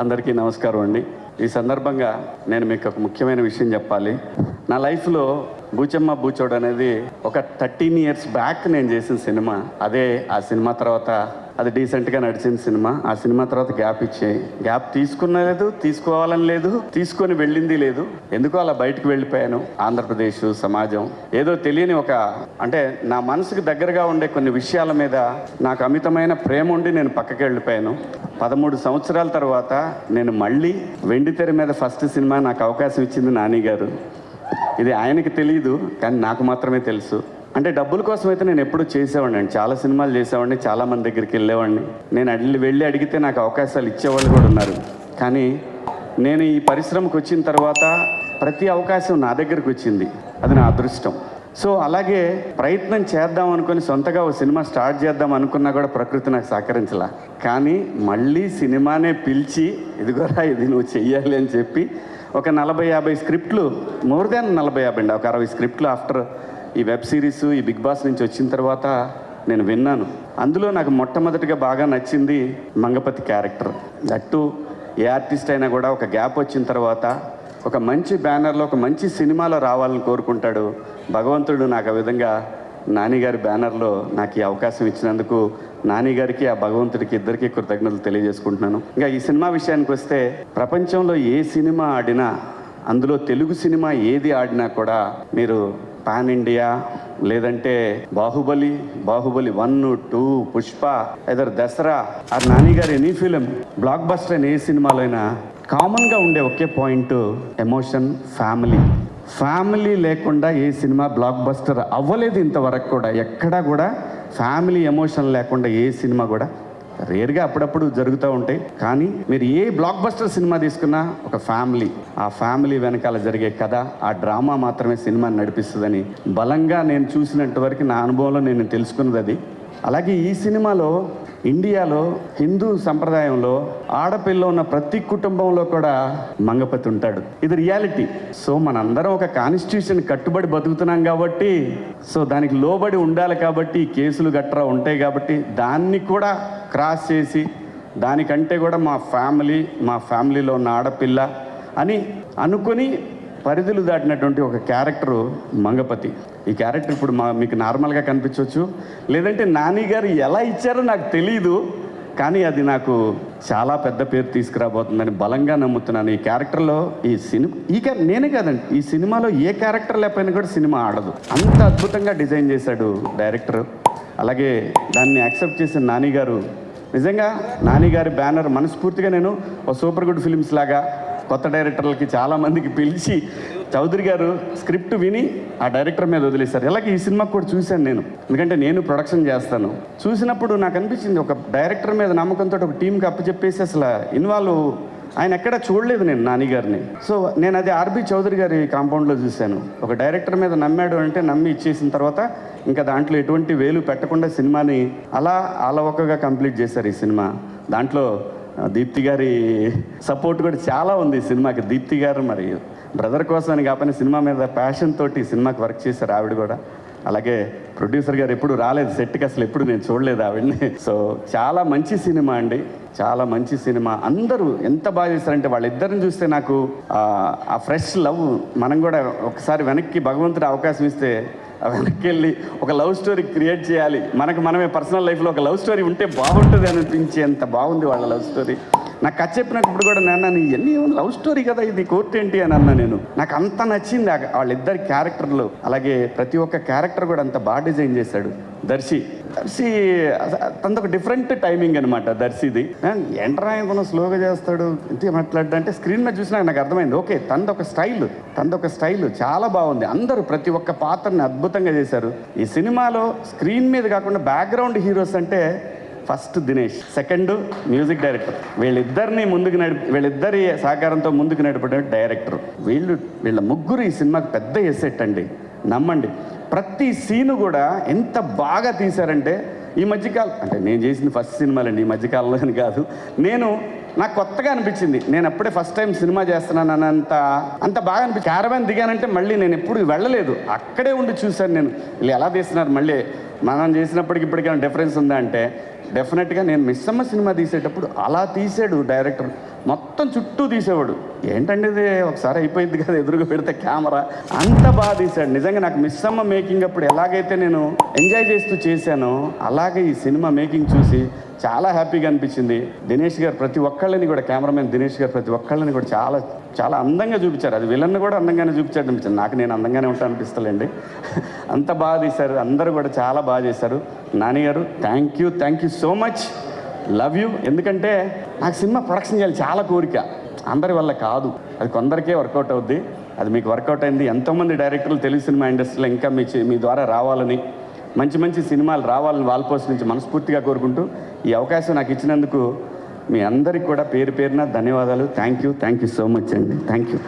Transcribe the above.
అందరికీ నమస్కారం అండి. ఈ సందర్భంగా నేను మీకు ఒక ముఖ్యమైన విషయం చెప్పాలి. నా లైఫ్లో బూచమ్మ బూచోడు అనేది ఒక 13 years బ్యాక్ నేను చేసిన సినిమా. అదే ఆ సినిమా తర్వాత అది డీసెంట్గా నడిచిన సినిమా. ఆ సినిమా తర్వాత గ్యాప్ తీసుకున్నలేదు, తీసుకోవాలని లేదు, తీసుకొని వెళ్ళింది లేదు. ఎందుకో అలా బయటకు వెళ్ళిపోయాను. ఆంధ్రప్రదేశ్ సమాజం ఏదో తెలియని అంటే నా మనసుకు దగ్గరగా ఉండే కొన్ని విషయాల మీద నాకు అమితమైన ప్రేమ ఉండి నేను పక్కకి వెళ్ళిపోయాను. 13 సంవత్సరాల తర్వాత నేను మళ్ళీ వెండితెర మీద ఫస్ట్ సినిమా నాకు అవకాశం ఇచ్చింది నాని గారు. ఇది ఆయనకి తెలియదు, కానీ నాకు మాత్రమే తెలుసు. అంటే డబ్బుల కోసం అయితే నేను ఎప్పుడు చేసేవాడిని అండి. చాలా సినిమాలు చేసేవాడిని, చాలా మంది దగ్గరికి వెళ్ళేవాడిని. నేను వెళ్ళి అడిగితే నాకు అవకాశాలు ఇచ్చేవాళ్ళు కూడా ఉన్నారు. కానీ నేను ఈ పరిశ్రమకు వచ్చిన తర్వాత ప్రతి అవకాశం నా దగ్గరకు వచ్చింది. అది నా అదృష్టం. సో అలాగే ప్రయత్నం చేద్దాం అనుకుని సొంతగా ఒక సినిమా స్టార్ట్ చేద్దాం అనుకున్నా కూడా ప్రకృతి నాకు సహకరించలా. కానీ మళ్ళీ సినిమానే పిలిచి ఇదిగోరా ఇది నువ్వు చెయ్యాలి అని చెప్పి ఒక 40-50 స్క్రిప్ట్లు, మోర్ దాన్ 40-50 అండి, ఒక 60 స్క్రిప్ట్లు ఆఫ్టర్ ఈ వెబ్ సిరీస్ ఈ బిగ్ బాస్ నుంచి వచ్చిన తర్వాత నేను విన్నాను. అందులో నాకు మొట్టమొదటిగా బాగా నచ్చింది Mangapathi character. That A artist అయినా కూడా ఒక గ్యాప్ వచ్చిన తర్వాత ఒక మంచి బ్యానర్లో ఒక మంచి సినిమాలో రావాలని కోరుకుంటాడు. భగవంతుడు నాకు ఆ విధంగా నాని గారి బ్యానర్లో నాకు ఈ అవకాశం ఇచ్చినందుకు నాని గారికి ఆ భగవంతుడికి ఇద్దరికీ కృతజ్ఞతలు తెలియజేసుకుంటున్నాను. ఇంకా ఈ సినిమా విషయానికి వస్తే ప్రపంచంలో ఏ సినిమా ఆడినా, అందులో తెలుగు సినిమా ఏది ఆడినా కూడా మీరు పాన్ ఇండియా లేదంటే బాహుబలి 1, 2, పుష్ప, ఎదర్ దసరా ఆర్ నాని గారు ఎనీ ఫిలిం బ్లాక్ బస్టర్ అయిన ఏ సినిమాలో అయినా కామన్గా ఉండే ఒకే పాయింట్ ఎమోషన్, ఫ్యామిలీ లేకుండా ఏ సినిమా బ్లాక్ బస్టర్ అవ్వలేదు ఇంతవరకు కూడా. ఎక్కడా కూడా ఫ్యామిలీ ఎమోషన్ లేకుండా ఏ సినిమా కూడా, రేర్గా అప్పుడప్పుడు జరుగుతూ ఉంటాయి. కానీ మీరు ఏ బ్లాక్ బస్టర్ సినిమా తీసుకున్నా ఒక ఆ ఫ్యామిలీ వెనకాల జరిగే కథ, ఆ డ్రామా మాత్రమే సినిమాని నడిపిస్తుందని బలంగా నేను చూసినంత వరకు నా అనుభవంలో నేను తెలుసుకున్నది అది. అలాగే ఈ సినిమాలో ఇండియాలో హిందూ సంప్రదాయంలో ఆడపిల్ల ఉన్న ప్రతి కుటుంబంలో కూడా మంగపతి ఉంటాడు. ఇది రియాలిటీ. సో మనందరం ఒక కాన్స్టిట్యూషన్ కట్టుబడి బతుకుతున్నాం కాబట్టి, సో దానికి లోబడి ఉండాలి కాబట్టి కేసులు గట్రా ఉంటాయి కాబట్టి దాన్ని కూడా క్రాస్ చేసి దానికంటే కూడా మా ఫ్యామిలీలో ఉన్న ఆడపిల్ల అని అనుకొని పరిధులు దాటినటువంటి ఒక క్యారెక్టరు మంగపతి. ఈ క్యారెక్టర్ ఇప్పుడు మీకు నార్మల్గా కనిపించవచ్చు, లేదంటే నాని గారు ఎలా ఇచ్చారో నాకు తెలీదు, కానీ అది నాకు చాలా పెద్ద పేరు తీసుకురాబోతుందని బలంగా నమ్ముతున్నాను. ఈ క్యారెక్టర్లో నేనే కాదండి, ఈ సినిమాలో ఏ క్యారెక్టర్ లేకపోయినా కూడా సినిమా ఆడదు. అంత అద్భుతంగా డిజైన్ చేశాడు డైరెక్టర్. అలాగే దాన్ని యాక్సెప్ట్ చేసిన నాని గారు, నిజంగా నాని గారి బ్యానర్ మనస్ఫూర్తిగా నేను ఒక సూపర్ గుడ్ ఫిల్మ్స్ లాగా కొత్త డైరెక్టర్లకి చాలామందికి పిలిచి చౌదరి గారు స్క్రిప్ట్ విని ఆ డైరెక్టర్ మీద వదిలేశారు. అలాగే ఈ సినిమాకి కూడా చూశాను నేను, ఎందుకంటే నేను ప్రొడక్షన్ చేస్తాను. చూసినప్పుడు నాకు అనిపించింది ఒక డైరెక్టర్ మీద నమ్మకంతో ఒక టీంకి అప్పచెప్పేసి అసలు ఆయన ఎక్కడా చూడలేదు నేను నాని గారిని. సో నేను అది ఆర్బి చౌదరి గారి కాంపౌండ్లో చూశాను. ఒక డైరెక్టర్ మీద నమ్మాడు అంటే నమ్మి ఇచ్చేసిన తర్వాత ఇంకా దాంట్లో ఎటువంటి వేలు పెట్టకుండా సినిమాని అలా అలవకగా కంప్లీట్ చేశారు ఈ సినిమా. దాంట్లో దీప్తి గారి సపోర్ట్ కూడా చాలా ఉంది ఈ సినిమాకి. దీప్తి గారు మరి బ్రదర్ కోసం అని కాకపోయినా సినిమా మీద ప్యాషన్ తోటి సినిమాకి వర్క్ చేశారు ఆవిడ కూడా. అలాగే ప్రొడ్యూసర్ గారు ఎప్పుడు రాలేదు సెట్కి, అసలు ఎప్పుడు నేను చూడలేదు ఆవిడని. సో చాలా మంచి సినిమా అండి, చాలా మంచి సినిమా. అందరూ ఎంత బాగా చేస్తారంటే వాళ్ళిద్దరిని చూస్తే నాకు ఆ ఫ్రెష్ లవ్, మనం కూడా ఒకసారి వెనక్కి భగవంతుడు అవకాశం ఇస్తే వెనక్కి వెళ్ళి ఒక లవ్ స్టోరీ క్రియేట్ చేయాలి. మనమే పర్సనల్ లైఫ్లో ఒక లవ్ స్టోరీ ఉంటే బాగుంటుంది అనిపించేంత బాగుంది వాళ్ళ లవ్ స్టోరీ. నాకు కథ చెప్పినప్పుడు కూడా నేను ఎన్ని లవ్ స్టోరీ కదా ఇది, కోర్టు ఏంటి అని అన్నా నేను. నాకు అంత నచ్చింది వాళ్ళిద్దరి క్యారెక్టర్లు. అలాగే ప్రతి ఒక్క క్యారెక్టర్ కూడా అంత బాగా డిజైన్ చేశాడు. దర్శి తనదొక డిఫరెంట్ టైమింగ్ అనమాట. దర్శిది ఎంటర్ ఆయన స్లోగా చేస్తాడు, ఇంతే మాట్లాడ్డా అంటే స్క్రీన్ మీద చూసినా నాకు అర్థమైంది, ఓకే తనదొక స్టైల్ చాలా బాగుంది. అందరూ ప్రతి ఒక్క పాత్రని అద్భుతంగా చేశారు. ఈ సినిమాలో స్క్రీన్ మీద కాకుండా బ్యాక్గ్రౌండ్ హీరోస్ అంటే first Dinesh, second music director. వీళ్ళిద్దరి సహకారంతో ముందుకు నడిపే డైరెక్టర్. వీళ్ళ ముగ్గురు ఈ సినిమాకి పెద్ద ఎసెట్ అండి, నమ్మండి. ప్రతి సీను కూడా ఎంత బాగా తీశారంటే ఈ మధ్యకాలం, అంటే నేను చేసిన ఫస్ట్ సినిమాలండి ఈ మధ్యకాలంలో అని కాదు, నాకు కొత్తగా అనిపించింది. నేను అప్పుడే ఫస్ట్ టైం సినిమా చేస్తున్నాను అంత బాగా అనిపించింది. క్యారవాన్ దిగానంటే మళ్ళీ నేను ఎప్పుడు వెళ్ళలేదు, అక్కడే ఉండి చూశాను నేను వీళ్ళు ఎలా తీస్తున్నారు. మనం చేసినప్పటికి ఇప్పటికైనా డిఫరెన్స్ ఉందా అంటే డెఫినెట్గా నేను మిస్సమ్మ సినిమా తీసేటప్పుడు అలా తీసాడు డైరెక్టర్, మొత్తం చుట్టూ తీసేవాడు. ఏంటంటే ఇది ఒకసారి అయిపోయింది కదా ఎదురుగా పెడితే కెమెరా, అంత బాగా తీశాడు. నిజంగా నాకు మిస్సమ్మ మేకింగ్ అప్పుడు ఎలాగైతే నేను ఎంజాయ్ చేస్తూ చేశానో అలాగే ఈ సినిమా మేకింగ్ చూసి చాలా హ్యాపీగా అనిపించింది. దినేష్ గారు ప్రతి ఒక్కళ్ళని కూడా, కెమెరామెన్ దినేష్ గారు ప్రతి ఒక్కళ్ళని కూడా చాలా చాలా అందంగా చూపించారు. అది విలన్ కూడా అందంగానే చూపించాడు అనిపించింది. నాకు నేను అందంగానే ఉంటాను అనిపిస్తలేండి. అంత బాగా తీశారు, అందరూ కూడా చాలా బాగా చేశారు. నాని గారు thank you so much, love you. ఎందుకంటే నాకు సినిమా ప్రొడక్షన్ చేయాలి చాలా కోరిక, అందరి వల్ల కాదు, అది కొందరికే వర్కౌట్ అవుద్ది. అది మీకు వర్కౌట్ అయింది. ఎంతోమంది డైరెక్టర్లు తెలుగు సినిమా ఇండస్ట్రీలో ఇంకా మీ ద్వారా రావాలని, మంచి మంచి సినిమాలు రావాలని వాల్పోస్ట్ నుంచి మనస్ఫూర్తిగా కోరుకుంటూ ఈ అవకాశం నాకు ఇచ్చినందుకు మీ అందరికీ కూడా పేరు పేరున ధన్యవాదాలు. థ్యాంక్ యూ సో మచ్ అండి. Thank you.